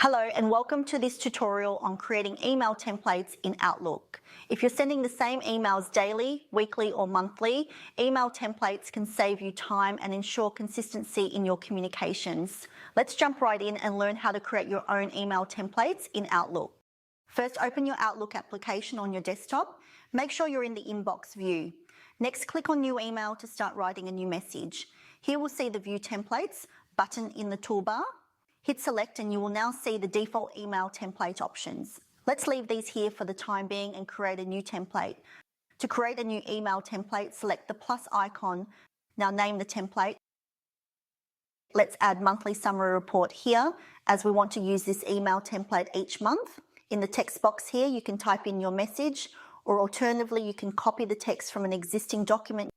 Hello and welcome to this tutorial on creating email templates in Outlook. If you're sending the same emails daily, weekly or monthly, email templates can save you time and ensure consistency in your communications. Let's jump right in and learn how to create your own email templates in Outlook. First, open your Outlook application on your desktop. Make sure you're in the inbox view. Next, click on New Email to start writing a new message. Here we'll see the View Templates button in the toolbar. Hit select and you will now see the default email template options. Let's leave these here for the time being and create a new template. To create a new email template, select the plus icon. Now name the template. Let's add monthly summary report here as we want to use this email template each month. In the text box here, you can type in your message, or alternatively, you can copy the text from an existing document.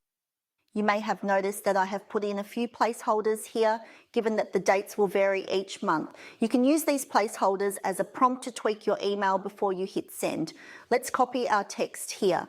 You may have noticed that I have put in a few placeholders here, given that the dates will vary each month. You can use these placeholders as a prompt to tweak your email before you hit send. Let's copy our text here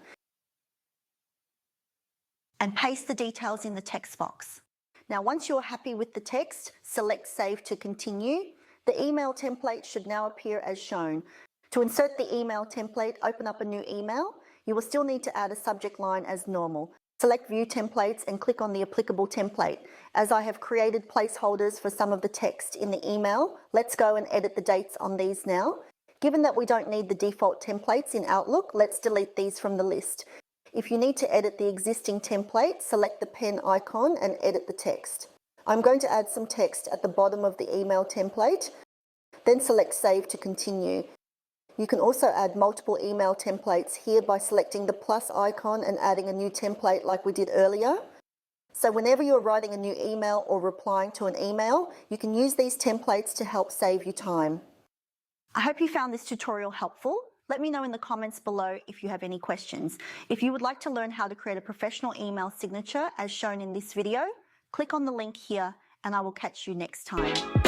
and paste the details in the text box. Now, once you're happy with the text, select Save to continue. The email template should now appear as shown. To insert the email template, open up a new email. You will still need to add a subject line as normal. Select View Templates and click on the applicable template. As I have created placeholders for some of the text in the email, let's go and edit the dates on these now. Given that we don't need the default templates in Outlook, let's delete these from the list. If you need to edit the existing template, select the pen icon and edit the text. I'm going to add some text at the bottom of the email template, then select Save to continue. You can also add multiple email templates here by selecting the plus icon and adding a new template like we did earlier. So whenever you're writing a new email or replying to an email, you can use these templates to help save you time. I hope you found this tutorial helpful. Let me know in the comments below if you have any questions. If you would like to learn how to create a professional email signature as shown in this video, click on the link here and I will catch you next time.